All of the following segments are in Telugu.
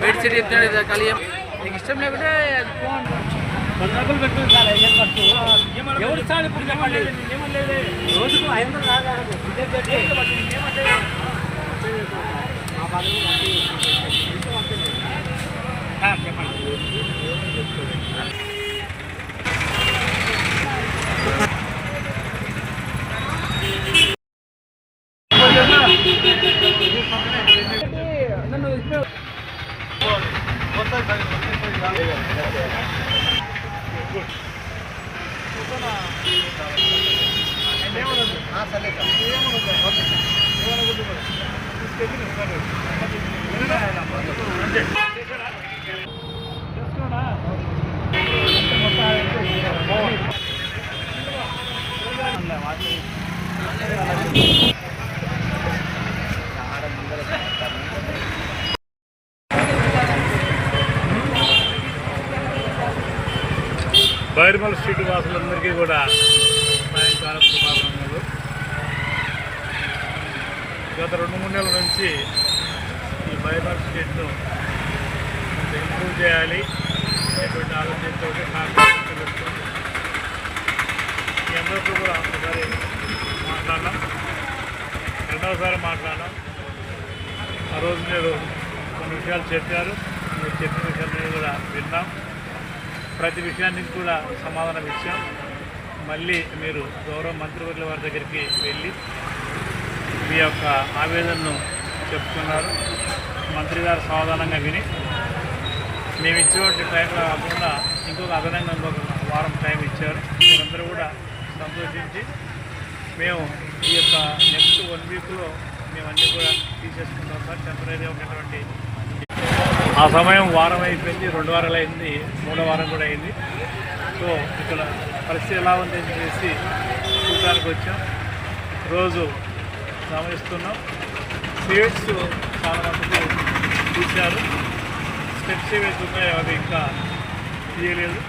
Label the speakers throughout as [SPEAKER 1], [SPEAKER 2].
[SPEAKER 1] బెడ్షీట్ చెప్తాడు కలియం నీకు ఇష్టం లేకుంటే డబ్బులు పెట్టుకుని ఎవరు సార్ ఇప్పుడు చెప్పండి రోజుకు 500
[SPEAKER 2] బైర్మల్ స్ట్రీట్ వాసులందరికీ కూడా సాయంకాల శుభాకాంక్షలు. గత 2-3 నెలల నుంచి ఈ బైర్మల్ స్ట్రీట్ను ఇంప్రూవ్ చేయాలి అనేటువంటి ఆలోచనతో మీ అందరితో కూడా ఒకసారి మాట్లాడినాం, రెండవసారి మాట్లాడినాం. ఆ రోజు మీరు కొన్ని విషయాలు చెప్పారు, మీరు చెప్పిన విషయాన్ని కూడా విన్నాం. ప్రతి విషయానికి కూడా సమాధానం ఇచ్చాం. మళ్ళీ మీరు గౌరవ మంత్రివర్యుల వారి దగ్గరికి వెళ్ళి మీ యొక్క ఆవేదనను చెప్తున్నారు. మంత్రి గారు సావధానంగా విని మేము ఇచ్చేటువంటి టైంలో కాకుండా ఇంకొక అదనంగా ఇంకొక వారం టైం ఇచ్చారు. మీరందరూ కూడా సంతోషించి మేము ఈ యొక్క నెక్స్ట్ 1 వీక్లో మేము అన్నీ కూడా తీసేసుకుంటాం సార్. టెంపరీగా ఉన్నటువంటి ఆ సమయం వారం అయిపోయింది, 2 వారాలు అయింది, 3వ వారం కూడా అయింది. సో ఇక్కడ పరిస్థితి ఎలా ఉంది అని చెప్పేసి చూడడానికి వచ్చాం. రోజు గమనిస్తున్నాం. సీట్స్ చాలా మటుకు తీశారు. స్టెప్స్ ఏవైతే ఉన్నాయో అవి ఇంకా తీయలేదు.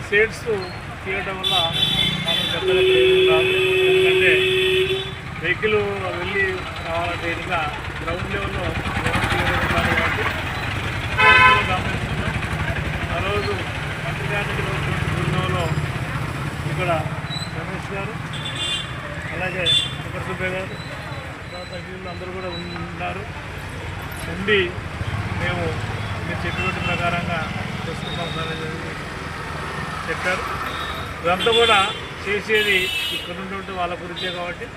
[SPEAKER 2] సీట్స్ తీయడం వల్ల మనం పెద్దగా రాదు. ఎందుకంటే వెహికల్ వెళ్ళి రావాలంటే ఇంకా గ్రౌండ్ లెవెల్లో ఉండాలి కాబట్టి గమనిస్తున్నాం. ఆ రోజు మంత్రి గారికి బృందంలో ఇక్కడ రమేష్ గారు, అలాగే సుబ్బయ్య గారు, తర్వాత వీళ్ళు అందరూ కూడా ఉన్నారు. ఉండి మేము మీరు చెప్పినట్టు ప్రకారంగా చేసుకుంటామని చెప్పారు. ఇదంతా కూడా చేసేది ఇక్కడ నుండి వాళ్ళ గురించే కాబట్టి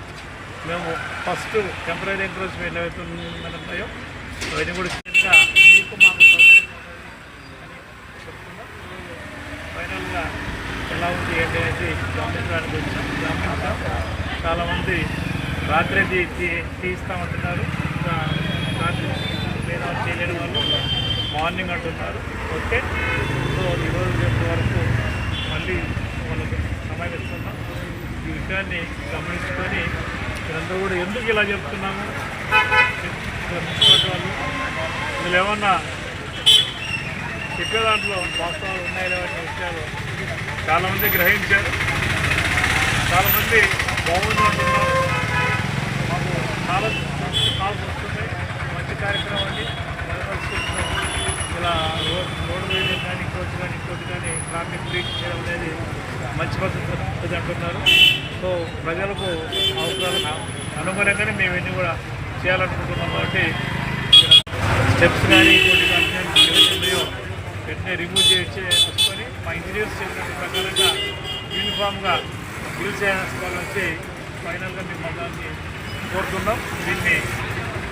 [SPEAKER 2] మేము ఫస్ట్ టెంపరీ ఎంకరేజ్మెంట్ ఏవైతే ఉన్నాయో అవన్నీ కూడా చిన్నగా మీకు మాకు సౌకర్యం అని చెప్తున్నాం. ఫైనల్గా ఎలా ఉంది ఏంటి అనేది గమనించడానికి వచ్చాం. చాలామంది రాత్రి తీస్తామంటున్నారు, రాత్రి లేదా చేయలేని వాళ్ళు మార్నింగ్ అంటున్నారు. ఓకే, సో ఈరోజు రేపు వరకు మళ్ళీ వాళ్ళకి సమయం ఇస్తున్నాం. ఈ విషయాన్ని గమనించుకొని మీరందరూ కూడా ఎందుకు ఇలా చెప్తున్నాము, మున్సిపాలిటీ వాళ్ళు వీళ్ళు ఏమన్నా చెప్పే దాంట్లో వాస్తవాలు ఉన్నాయి లేవనే విషయాలు చాలామంది గ్రహించారు. చాలామంది బాగుంది అంటున్నారు. మాకు చాలా కాల్స్ వస్తున్నాయి. మంచి కార్యక్రమం అండి. విధంగానే మేము ఇవన్నీ కూడా చేయాలనుకుంటున్నాం. కాబట్టి స్టెప్స్ కానీ ఇంకోటి కానీ ఉన్నాయో వెంటనే రిమూవ్ చేసుకొని మా ఇంజనీర్స్ చెప్పిన ప్రకారంగా యూనిఫామ్గా యూజ్ చేసుకోవాలని వచ్చి ఫైనల్గా మేము మతాన్ని కోరుతున్నాం. దీన్ని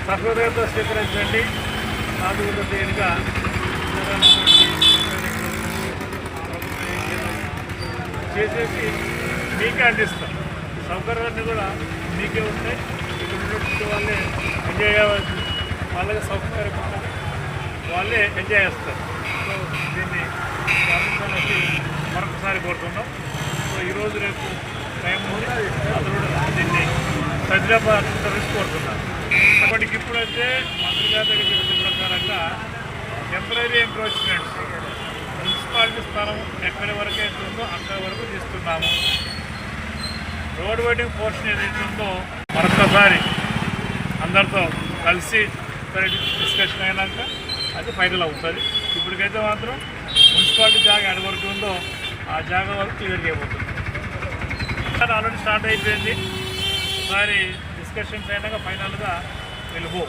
[SPEAKER 2] సహృదయంతో స్వీకరించండి. నాలుగు తేలిగా చేసేసి మీకే అందిస్తాం. సౌకర్యాన్ని కూడా మీకే ఉంటాయి. ఇక్కడ ఉన్నటువంటి వాళ్ళే ఎంజాయ్ అవ్వచ్చు, వాళ్ళకి సౌకర్యం ఉంటుంది, వాళ్ళే ఎంజాయ్ చేస్తారు. సో దీన్ని గమనించాలని మరొకసారి కోరుతున్నాం. సో ఈరోజు రేపు టైం ఉంది, అందరూ దీన్ని సజ్జాబాద్ సర్వీస్ కోరుతున్నారు. కాబట్టి ఇప్పుడైతే మంత్రి గారి దగ్గర చెప్పిన ప్రకారంగా టెంపరీ ఎంక్రోచ్మెంట్స్ మున్సిపాలిటీ స్థలం ఎక్కడి వరకు అయితే ఉందో అక్కడి వరకు తీస్తున్నాము. రోడ్ వైడింగ్ పోర్షన్ ఏదైతే ఉందో మరొకసారి అందరితో కలిసి డిస్కషన్ అయినాక అది ఫైనల్ అవుతుంది. ఇప్పటికైతే మాత్రం మున్సిపాలిటీ జాగా ఎక్కడి వరకు ఉందో ఆ జాగా వరకు క్లియర్ చేయబోతుంది. ఆల్రెడీ స్టార్ట్ అయిపోయింది. ఒకసారి డిస్కషన్స్ అయినాక ఫైనల్గా వెళ్ళిపో